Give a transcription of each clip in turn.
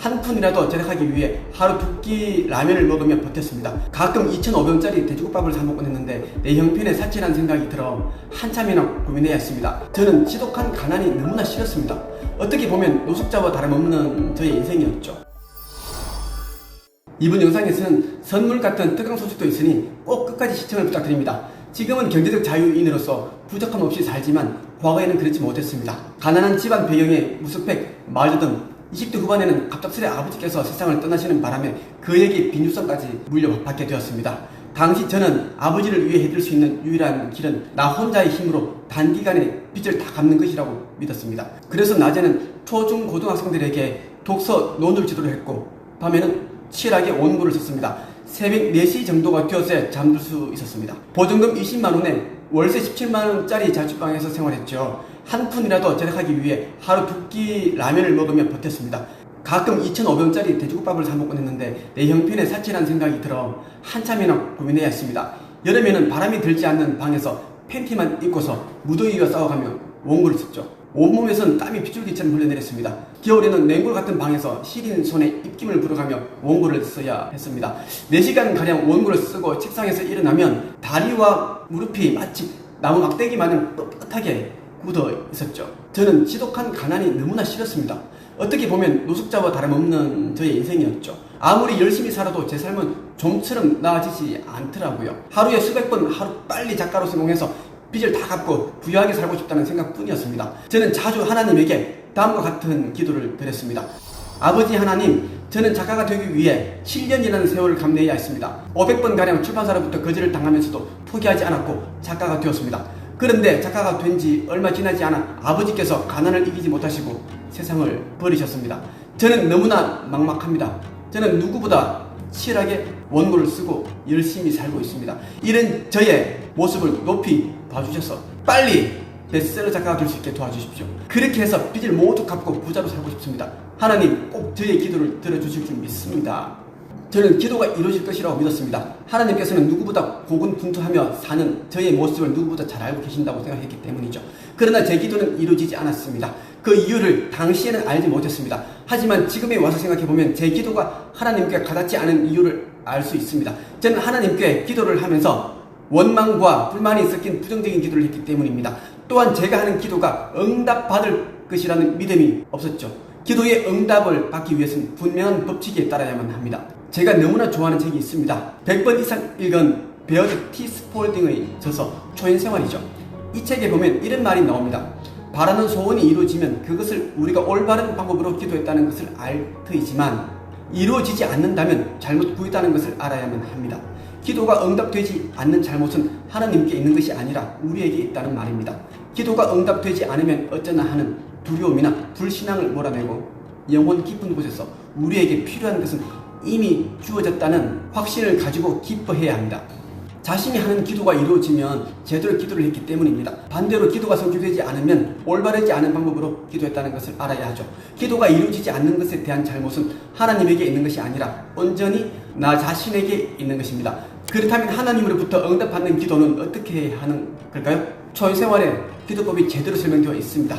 한 푼이라도 절약하기 위해 하루 두 끼 라면을 먹으며 버텼습니다. 가끔 2,500원짜리 돼지국밥을 사 먹곤 했는데 내 형편에 사치라는 생각이 들어 한참이나 고민해야 했습니다. 저는 지독한 가난이 너무나 싫었습니다. 어떻게 보면 노숙자와 다름없는 저의 인생이었죠. 이번 영상에서는 선물 같은 특강 소식도 있으니 꼭 끝까지 시청을 부탁드립니다. 지금은 경제적 자유인으로서 부족함 없이 살지만 과거에는 그렇지 못했습니다. 가난한 집안 배경에 무스펙, 마을드 등 20대 후반에는 갑작스레 아버지께서 세상을 떠나시는 바람에 그에게 빈유성까지 물려받게 되었습니다. 당시 저는 아버지를 위해 해줄 수 있는 유일한 길은 나 혼자의 힘으로 단기간에 빚을 다 갚는 것이라고 믿었습니다. 그래서 낮에는 초, 중, 고등학생들에게 독서, 논술 지도를 했고 밤에는 치열하게 원고를 썼습니다. 새벽 4시 정도가 되었어야 잠들 수 있었습니다. 보증금 20만원에 월세 17만원짜리 자취방에서 생활했죠. 한 푼이라도 절약하기 위해 하루 두 끼 라면을 먹으며 버텼습니다. 가끔 2,500원짜리 돼지국밥을 사 먹곤 했는데 내 형편에 사치라는 생각이 들어 한참이나 고민해야 했습니다. 여름에는 바람이 들지 않는 방에서 팬티만 입고서 무더위와 싸워가며 원고를 썼죠. 온몸에선 땀이 빗줄기처럼 흘러내렸습니다. 겨울에는 냉골 같은 방에서 시린 손에 입김을 불어가며 원고를 써야 했습니다. 4시간가량 원고를 쓰고 책상에서 일어나면 다리와 무릎이 마치 나무 막대기 마냥 뻣뻣하게 굳어 있었죠. 저는 지독한 가난이 너무나 싫었습니다. 어떻게 보면 노숙자와 다름없는 저의 인생이었죠. 아무리 열심히 살아도 제 삶은 좀처럼 나아지지 않더라고요. 하루에 수백 번 하루 빨리 작가로 성공해서 빚을 다 갚고 부유하게 살고 싶다는 생각뿐이었습니다. 저는 자주 하나님에게 다음과 같은 기도를 드렸습니다. 아버지 하나님, 저는 작가가 되기 위해 7년이라는 세월을 감내해야 했습니다. 500번가량 출판사로부터 거절을 당하면서도 포기하지 않았고 작가가 되었습니다. 그런데 작가가 된 지 얼마 지나지 않아 아버지께서 가난을 이기지 못하시고 세상을 버리셨습니다. 저는 너무나 막막합니다. 저는 누구보다 치열하게 원고를 쓰고 열심히 살고 있습니다. 이런 저의 모습을 높이 봐주셔서 빨리 베스트셀러 작가가 될 수 있게 도와주십시오. 그렇게 해서 빚을 모두 갚고 부자로 살고 싶습니다. 하나님 꼭 저의 기도를 들어주실 줄 믿습니다. 저는 기도가 이루어질 것이라고 믿었습니다. 하나님께서는 누구보다 고군분투하며 사는 저의 모습을 누구보다 잘 알고 계신다고 생각했기 때문이죠. 그러나 제 기도는 이루어지지 않았습니다. 그 이유를 당시에는 알지 못했습니다. 하지만 지금에 와서 생각해보면 제 기도가 하나님께 가닿지 않은 이유를 알 수 있습니다. 저는 하나님께 기도를 하면서 원망과 불만이 섞인 부정적인 기도를 했기 때문입니다. 또한 제가 하는 기도가 응답받을 것이라는 믿음이 없었죠. 기도의 응답을 받기 위해서는 분명한 법칙에 따라야만 합니다. 제가 너무나 좋아하는 책이 있습니다. 100번 이상 읽은 베어드 티 스폴딩의 저서 초인생활이죠. 이 책에 보면 이런 말이 나옵니다. 바라는 소원이 이루어지면 그것을 우리가 올바른 방법으로 기도했다는 것을 알 터이지만 이루어지지 않는다면 잘못 구했다는 것을 알아야만 합니다. 기도가 응답되지 않는 잘못은 하나님께 있는 것이 아니라 우리에게 있다는 말입니다. 기도가 응답되지 않으면 어쩌나 하는 두려움이나 불신앙을 몰아내고 영혼 깊은 곳에서 우리에게 필요한 것은 이미 주어졌다는 확신을 가지고 기뻐해야 합니다. 자신이 하는 기도가 이루어지면 제대로 기도를 했기 때문입니다. 반대로 기도가 성취되지 않으면 올바르지 않은 방법으로 기도했다는 것을 알아야 하죠. 기도가 이루어지지 않는 것에 대한 잘못은 하나님에게 있는 것이 아니라 온전히 나 자신에게 있는 것입니다. 그렇다면 하나님으로부터 응답받는 기도는 어떻게 하는 걸까요? 초인생활에 기도법이 제대로 설명되어 있습니다.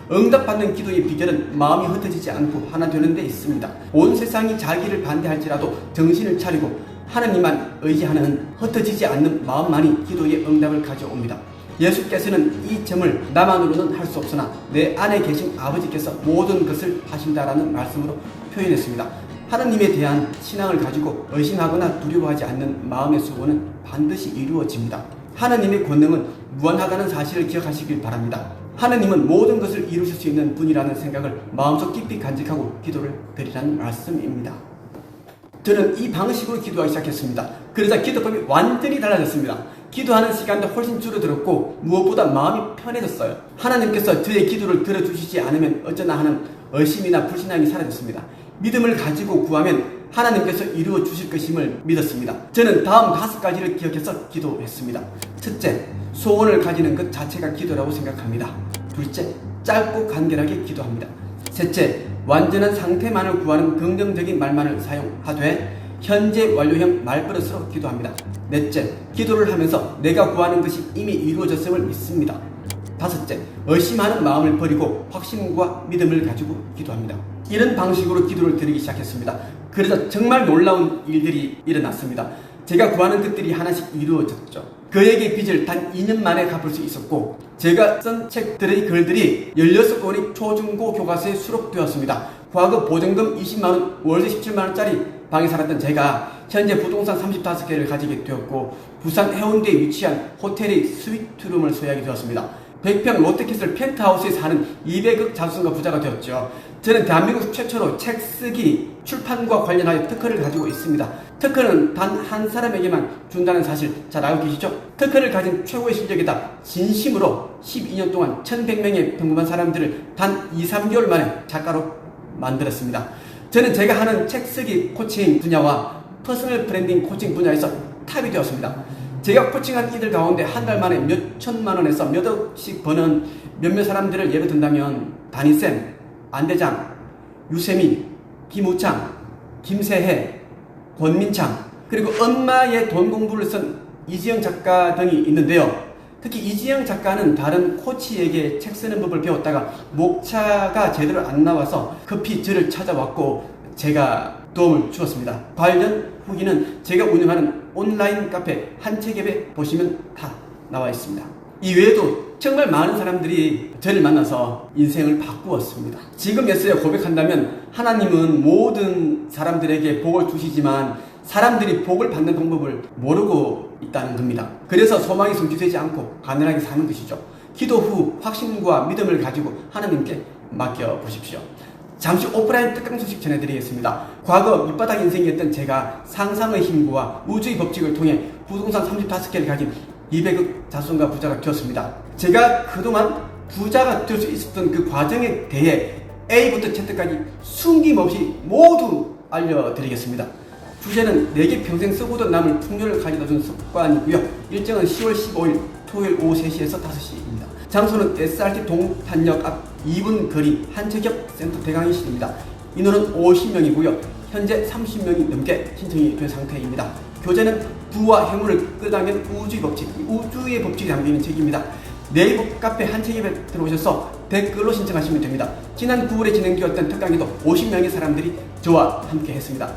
응답받는 기도의 비결은 마음이 흩어지지 않고 하나 되는 데 있습니다. 온 세상이 자기를 반대할지라도 정신을 차리고 하나님만 의지하는 흩어지지 않는 마음만이 기도의 응답을 가져옵니다. 예수께서는 이 점을 나만으로는 할 수 없으나 내 안에 계신 아버지께서 모든 것을 하신다라는 말씀으로 표현했습니다. 하나님에 대한 신앙을 가지고 의심하거나 두려워하지 않는 마음의 소원은 반드시 이루어집니다. 하나님의 권능은 무한하다는 사실을 기억하시길 바랍니다. 하나님은 모든 것을 이루실 수 있는 분이라는 생각을 마음속 깊이 간직하고 기도를 드리라는 말씀입니다. 저는 이 방식으로 기도하기 시작했습니다. 그러자 기도법이 완전히 달라졌습니다. 기도하는 시간도 훨씬 줄어들었고 무엇보다 마음이 편해졌어요. 하나님께서 저의 기도를 들어주시지 않으면 어쩌나 하는 의심이나 불신앙이 사라졌습니다. 믿음을 가지고 구하면 하나님께서 이루어 주실 것임을 믿었습니다. 저는 다음 5가지를 기억해서 기도했습니다. 첫째, 소원을 가지는 것 자체가 기도라고 생각합니다. 둘째, 짧고 간결하게 기도합니다. 셋째, 완전한 상태만을 구하는 긍정적인 말만을 사용하되 현재 완료형 말버릇으로 기도합니다. 넷째, 기도를 하면서 내가 구하는 것이 이미 이루어졌음을 믿습니다. 다섯째, 의심하는 마음을 버리고 확신과 믿음을 가지고 기도합니다. 이런 방식으로 기도를 드리기 시작했습니다. 그래서 정말 놀라운 일들이 일어났습니다. 제가 구하는 것들이 하나씩 이루어졌죠. 그에게 빚을 단 2년 만에 갚을 수 있었고, 제가 쓴 책들의 글들이 16권의 초중고 교과서에 수록되었습니다. 과거 보증금 20만원, 월세 17만원짜리 방에 살았던 제가 현재 부동산 35개를 가지게 되었고, 부산 해운대에 위치한 호텔의 스위트룸을 소유하게 되었습니다. 100평 롯데캐슬 펜트하우스에 사는 200억 자수성가 부자가 되었죠. 저는 대한민국 최초로 책 쓰기, 출판과 관련하여 특허를 가지고 있습니다. 특허는 단 한 사람에게만 준다는 사실 잘 알고 계시죠? 특허를 가진 최고의 실력이다. 진심으로 12년 동안 1100명의 평범한 사람들을 단 2-3개월 만에 작가로 만들었습니다. 저는 제가 하는 책 쓰기 코칭 분야와 퍼스널 브랜딩 코칭 분야에서 탑이 되었습니다. 제가 코칭한 이들 가운데 한 달 만에 몇 천만 원에서 몇 억씩 버는 몇몇 사람들을 예로 든다면 다니쌤, 안대장, 유세민, 김우창, 김세혜, 권민창, 그리고 엄마의 돈 공부를 쓴 이지영 작가 등이 있는데요. 특히 이지영 작가는 다른 코치에게 책 쓰는 법을 배웠다가 목차가 제대로 안 나와서 급히 저를 찾아왔고 제가 도움을 주었습니다. 관련 후기는 제가 운영하는 온라인 카페 한책앱에 보시면 다 나와 있습니다. 이외에도 정말 많은 사람들이 저를 만나서 인생을 바꾸었습니다. 지금에서야 고백한다면 하나님은 모든 사람들에게 복을 주시지만 사람들이 복을 받는 방법을 모르고 있다는 겁니다. 그래서 소망이 성취되지 않고 가난하게 사는 것이죠. 기도 후 확신과 믿음을 가지고 하나님께 맡겨보십시오. 잠시 오프라인 특강 소식 전해드리겠습니다. 과거 밑바닥 인생이었던 제가 상상의 힘과 우주의 법칙을 통해 부동산 35개를 가진 200억 자수성가 부자가 되었습니다. 제가 그동안 부자가 될 수 있었던 그 과정에 대해 A부터 Z까지 숨김없이 모두 알려드리겠습니다. 주제는 내게 평생 쓰고도 남을 풍요를 가져다준 습관이고요. 일정은 10월 15일 토요일 오후 3시에서 5시입니다. 장소는 SRT 동탄역 앞 2분 거리 한책협 센터 대강의실입니다. 인원은 50명이고요. 현재 30명이 넘게 신청이 된 상태입니다. 교재는 부와 행운을 끄다면 우주의 법칙, 우주의 법칙이 담겨있는 책입니다. 네이버 카페 한책협에 들어오셔서 댓글로 신청하시면 됩니다. 지난 9월에 진행되었던 특강에도 50명의 사람들이 저와 함께 했습니다.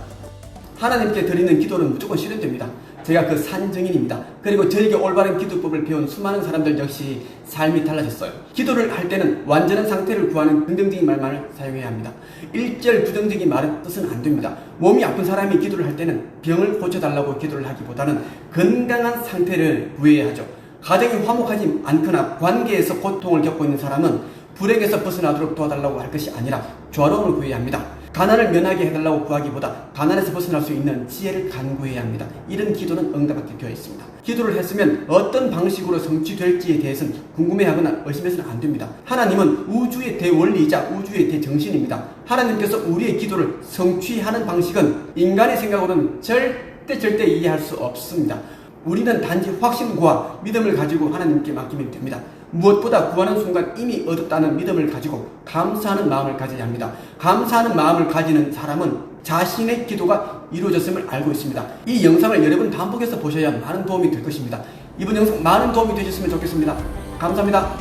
하나님께 드리는 기도는 무조건 실현됩니다. 제가 그 산증인입니다. 그리고 저에게 올바른 기도법을 배운 수많은 사람들 역시 삶이 달라졌어요. 기도를 할 때는 완전한 상태를 구하는 긍정적인 말만을 사용해야 합니다. 일절 부정적인 말은 뜻은 안 됩니다. 몸이 아픈 사람이 기도를 할 때는 병을 고쳐달라고 기도를 하기보다는 건강한 상태를 구해야 하죠. 가정이 화목하지 않거나 관계에서 고통을 겪고 있는 사람은 불행에서 벗어나도록 도와달라고 할 것이 아니라 조화로움을 구해야 합니다. 가난을 면하게 해달라고 구하기보다 가난에서 벗어날 수 있는 지혜를 간구해야 합니다. 이런 기도는 응답받게 되어 있습니다. 기도를 했으면 어떤 방식으로 성취될지에 대해서는 궁금해하거나 의심해서는 안 됩니다. 하나님은 우주의 대원리이자 우주의 대정신입니다. 하나님께서 우리의 기도를 성취하는 방식은 인간의 생각으로는 절대 이해할 수 없습니다. 우리는 단지 확신과 믿음을 가지고 하나님께 맡기면 됩니다. 무엇보다 구하는 순간 이미 얻었다는 믿음을 가지고 감사하는 마음을 가져야 합니다. 감사하는 마음을 가지는 사람은 자신의 기도가 이루어졌음을 알고 있습니다. 이 영상을 여러 번 반복해서 보셔야 많은 도움이 될 것입니다. 이번 영상 많은 도움이 되셨으면 좋겠습니다. 감사합니다.